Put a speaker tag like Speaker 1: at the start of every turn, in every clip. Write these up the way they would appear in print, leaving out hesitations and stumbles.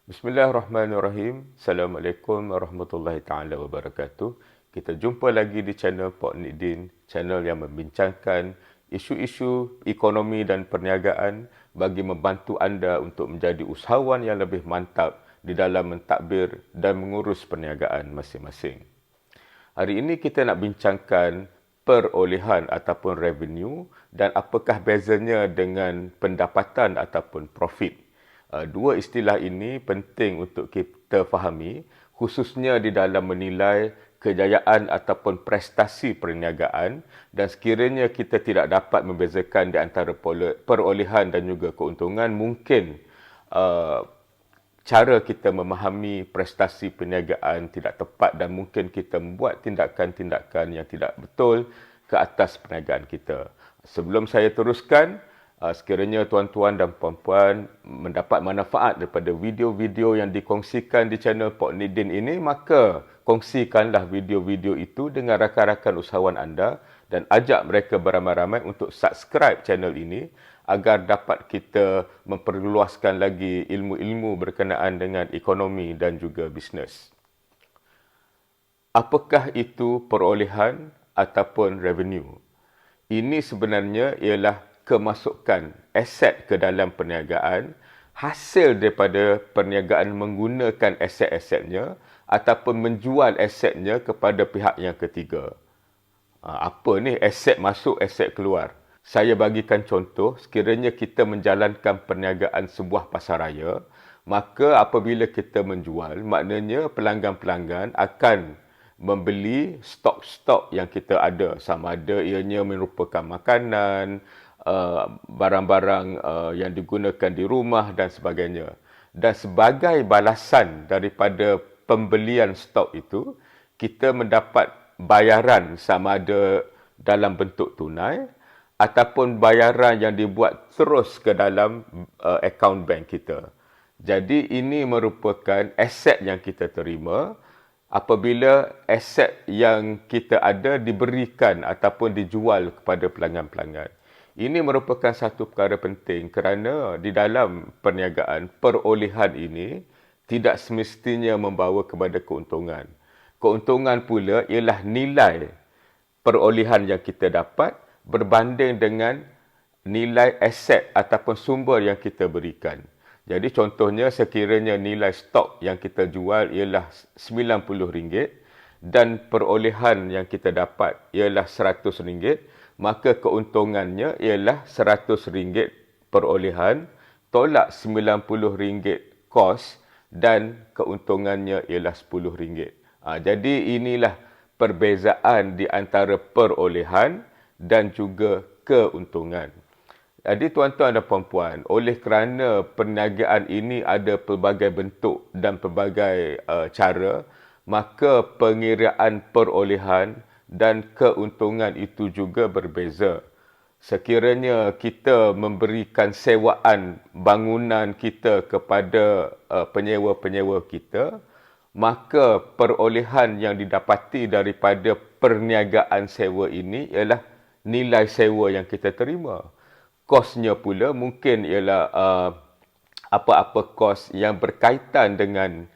Speaker 1: Bismillahirrahmanirrahim. Assalamualaikum warahmatullahi taala wabarakatuh. Kita jumpa lagi di channel Pok Nidin, channel yang membincangkan isu-isu ekonomi dan perniagaan bagi membantu anda untuk menjadi usahawan yang lebih mantap di dalam mentadbir dan mengurus perniagaan masing-masing. Hari ini kita nak bincangkan perolehan ataupun revenue dan apakah bezanya dengan pendapatan ataupun profit. Dua istilah ini penting untuk kita fahami, khususnya di dalam menilai kejayaan ataupun prestasi perniagaan, dan sekiranya kita tidak dapat membezakan di antara perolehan dan juga keuntungan, mungkin cara kita memahami prestasi perniagaan tidak tepat dan mungkin kita membuat tindakan-tindakan yang tidak betul ke atas perniagaan kita. Sebelum saya teruskan, sekiranya tuan-tuan dan puan-puan mendapat manfaat daripada video-video yang dikongsikan di channel Pok Nidin ini, maka kongsikanlah video-video itu dengan rakan-rakan usahawan anda dan ajak mereka beramai-ramai untuk subscribe channel ini agar dapat kita memperluaskan lagi ilmu-ilmu berkenaan dengan ekonomi dan juga bisnes. Apakah itu perolehan ataupun revenue? Ini sebenarnya ialah kemasukan aset ke dalam perniagaan, hasil daripada perniagaan menggunakan aset-asetnya ataupun menjual asetnya kepada pihak yang ketiga. Apa ni aset masuk, aset keluar? Saya bagikan contoh, sekiranya kita menjalankan perniagaan sebuah pasaraya, maka apabila kita menjual, maknanya pelanggan-pelanggan akan membeli stok-stok yang kita ada, sama ada ianya merupakan makanan, barang-barang yang digunakan di rumah dan sebagainya. Dan sebagai balasan daripada pembelian stok itu, kita mendapat bayaran sama ada dalam bentuk tunai ataupun bayaran yang dibuat terus ke dalam akaun bank kita. Jadi ini merupakan aset yang kita terima apabila aset yang kita ada diberikan ataupun dijual kepada pelanggan-pelanggan. Ini merupakan satu perkara penting kerana di dalam perniagaan, perolehan ini tidak semestinya membawa kepada keuntungan. Keuntungan pula ialah nilai perolehan yang kita dapat berbanding dengan nilai aset ataupun sumber yang kita berikan. Jadi contohnya sekiranya nilai stok yang kita jual ialah RM90 dan perolehan yang kita dapat ialah RM100, maka keuntungannya ialah RM100 perolehan tolak RM90 kos dan keuntungannya ialah RM10. Jadi inilah perbezaan di antara perolehan dan juga keuntungan. Jadi tuan-tuan dan puan-puan, oleh kerana perniagaan ini ada pelbagai bentuk dan pelbagai cara, maka pengiraan perolehan dan keuntungan itu juga berbeza. Sekiranya kita memberikan sewaan bangunan kita kepada penyewa-penyewa kita, maka perolehan yang didapati daripada perniagaan sewa ini ialah nilai sewa yang kita terima. Kosnya pula mungkin ialah apa-apa kos yang berkaitan dengan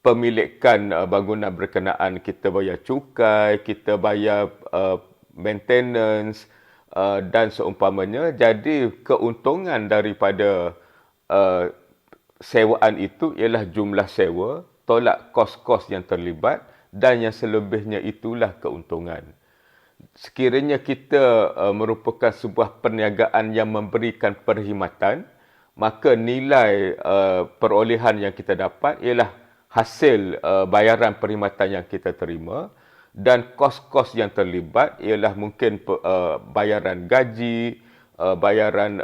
Speaker 1: pemilikan bangunan berkenaan. Kita bayar cukai, kita bayar maintenance dan seumpamanya. Jadi keuntungan daripada sewaan itu ialah jumlah sewa, tolak kos-kos yang terlibat dan yang selebihnya itulah keuntungan. Sekiranya kita merupakan sebuah perniagaan yang memberikan perkhidmatan, maka nilai perolehan yang kita dapat ialah hasil bayaran perkhidmatan yang kita terima dan kos-kos yang terlibat ialah mungkin bayaran gaji, bayaran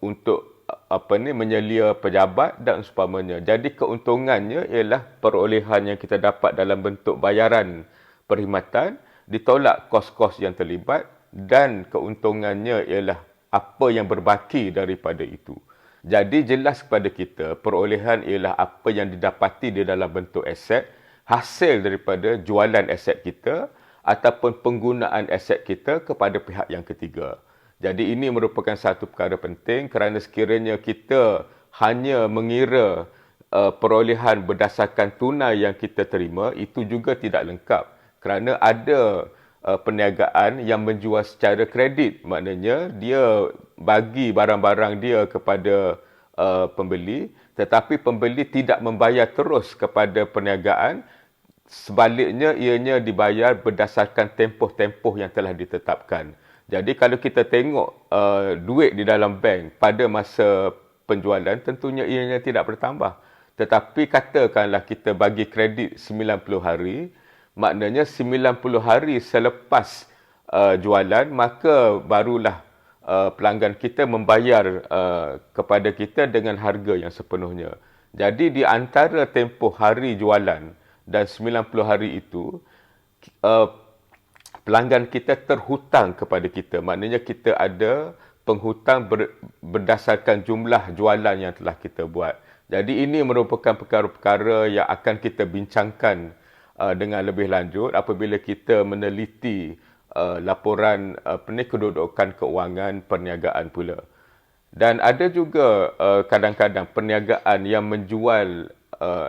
Speaker 1: untuk menyelia pejabat dan seumpamanya. Jadi keuntungannya ialah perolehan yang kita dapat dalam bentuk bayaran perkhidmatan ditolak kos-kos yang terlibat dan keuntungannya ialah apa yang berbaki daripada itu. Jadi jelas kepada kita perolehan ialah apa yang didapati di dalam bentuk aset, hasil daripada jualan aset kita ataupun penggunaan aset kita kepada pihak yang ketiga. Jadi ini merupakan satu perkara penting kerana sekiranya kita hanya mengira perolehan berdasarkan tunai yang kita terima, itu juga tidak lengkap. Kerana ada perniagaan yang menjual secara kredit. Maknanya dia bagi barang-barang dia kepada pembeli, tetapi pembeli tidak membayar terus kepada perniagaan. Sebaliknya, ianya dibayar berdasarkan tempoh-tempoh yang telah ditetapkan. Jadi kalau kita tengok duit di dalam bank pada masa penjualan, tentunya ianya tidak bertambah. Tetapi katakanlah kita bagi kredit 90 hari, maknanya 90 hari selepas jualan, maka barulah pelanggan kita membayar kepada kita dengan harga yang sepenuhnya. Jadi di antara tempoh hari jualan dan 90 hari itu, pelanggan kita terhutang kepada kita. Maknanya kita ada penghutang berdasarkan jumlah jualan yang telah kita buat. Jadi ini merupakan perkara-perkara yang akan kita bincangkan dengan lebih lanjut apabila kita meneliti laporan kedudukan keuangan perniagaan pula. Dan ada juga kadang-kadang perniagaan yang menjual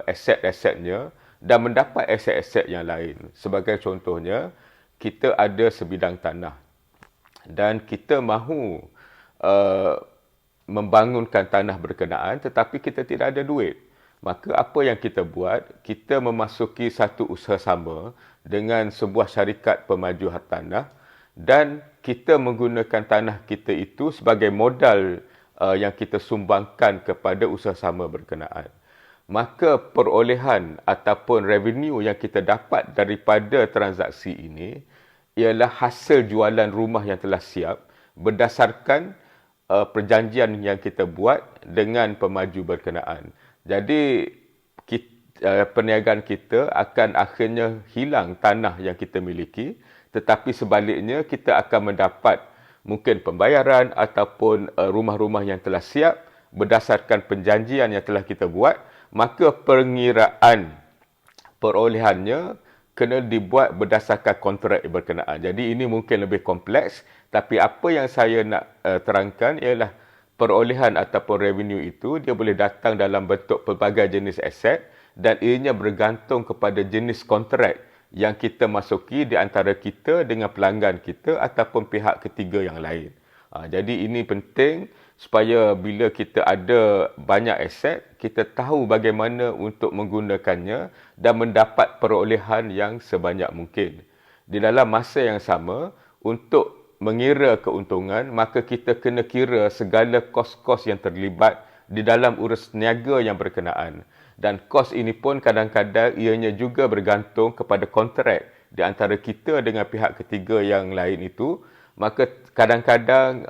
Speaker 1: aset-asetnya dan mendapat aset-aset yang lain. Sebagai contohnya, kita ada sebidang tanah dan kita mahu membangunkan tanah berkenaan tetapi kita tidak ada duit. Maka apa yang kita buat? Kita memasuki satu usaha sama dengan sebuah syarikat pemaju hartanah dan kita menggunakan tanah kita itu sebagai modal yang kita sumbangkan kepada usaha sama berkenaan. Maka perolehan ataupun revenue yang kita dapat daripada transaksi ini ialah hasil jualan rumah yang telah siap berdasarkan perjanjian yang kita buat dengan pemaju berkenaan. Jadi perniagaan kita akan akhirnya hilang tanah yang kita miliki, tetapi sebaliknya kita akan mendapat mungkin pembayaran ataupun rumah-rumah yang telah siap berdasarkan perjanjian yang telah kita buat. Maka pengiraan perolehannya kena dibuat berdasarkan kontrak berkenaan. Jadi ini mungkin lebih kompleks, tapi apa yang saya nak terangkan ialah perolehan ataupun revenue itu dia boleh datang dalam bentuk pelbagai jenis aset dan ianya bergantung kepada jenis kontrak yang kita masuki di antara kita dengan pelanggan kita ataupun pihak ketiga yang lain. Jadi ini penting supaya bila kita ada banyak aset, kita tahu bagaimana untuk menggunakannya dan mendapat perolehan yang sebanyak mungkin. Di dalam masa yang sama, untuk mengira keuntungan, maka kita kena kira segala kos-kos yang terlibat di dalam urus niaga yang berkenaan. Dan kos ini pun kadang-kadang ianya juga bergantung kepada kontrak di antara kita dengan pihak ketiga yang lain itu. Maka kadang-kadang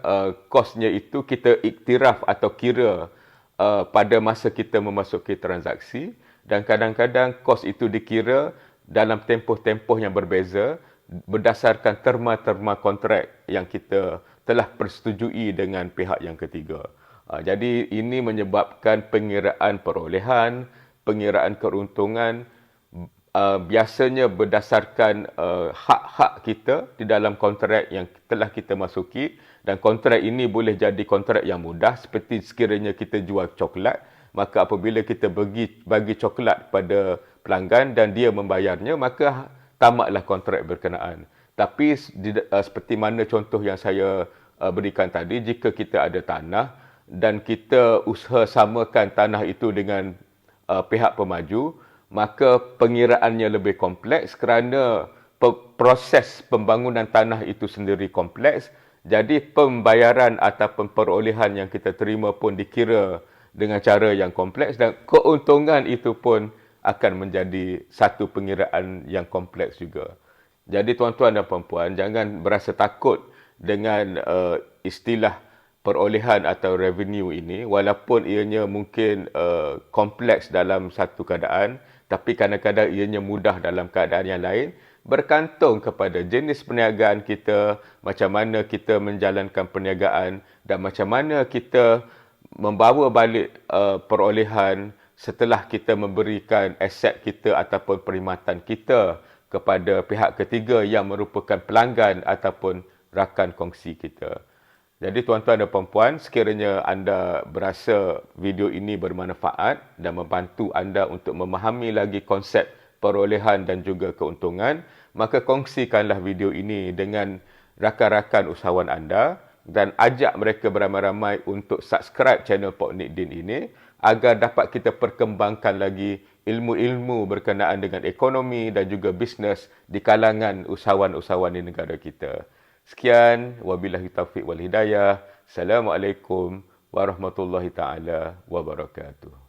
Speaker 1: kosnya itu kita iktiraf atau kira pada masa kita memasuki transaksi dan kadang-kadang kos itu dikira dalam tempoh-tempoh yang berbeza berdasarkan terma-terma kontrak yang kita telah persetujui dengan pihak yang ketiga. Jadi ini menyebabkan pengiraan perolehan, pengiraan keuntungan biasanya berdasarkan hak-hak kita di dalam kontrak yang telah kita masuki, dan kontrak ini boleh jadi kontrak yang mudah seperti sekiranya kita jual coklat, maka apabila kita bagi coklat pada pelanggan dan dia membayarnya, maka tamatlah kontrak berkenaan. Tapi seperti mana contoh yang saya berikan tadi, jika kita ada tanah dan kita usaha samakan tanah itu dengan pihak pemaju, maka pengiraannya lebih kompleks kerana proses pembangunan tanah itu sendiri kompleks. Jadi pembayaran ataupun perolehan yang kita terima pun dikira dengan cara yang kompleks dan keuntungan itu pun akan menjadi satu pengiraan yang kompleks juga. Jadi tuan-tuan dan puan-puan, jangan berasa takut dengan istilah perolehan atau revenue ini, walaupun ianya mungkin kompleks dalam satu keadaan, tapi kadang-kadang ianya mudah dalam keadaan yang lain, bergantung kepada jenis perniagaan kita, macam mana kita menjalankan perniagaan dan macam mana kita membawa balik perolehan setelah kita memberikan aset kita ataupun perkhidmatan kita kepada pihak ketiga yang merupakan pelanggan ataupun rakan kongsi kita. Jadi tuan-tuan dan puan-puan, sekiranya anda berasa video ini bermanfaat dan membantu anda untuk memahami lagi konsep perolehan dan juga keuntungan, maka kongsikanlah video ini dengan rakan-rakan usahawan anda dan ajak mereka beramai-ramai untuk subscribe channel Pok Nidin ini agar dapat kita perkembangkan lagi ilmu-ilmu berkenaan dengan ekonomi dan juga bisnes di kalangan usahawan-usahawan di negara kita. Sekian, wabillahi taufiq wal hidayah. Assalamualaikum warahmatullahi taala wabarakatuh.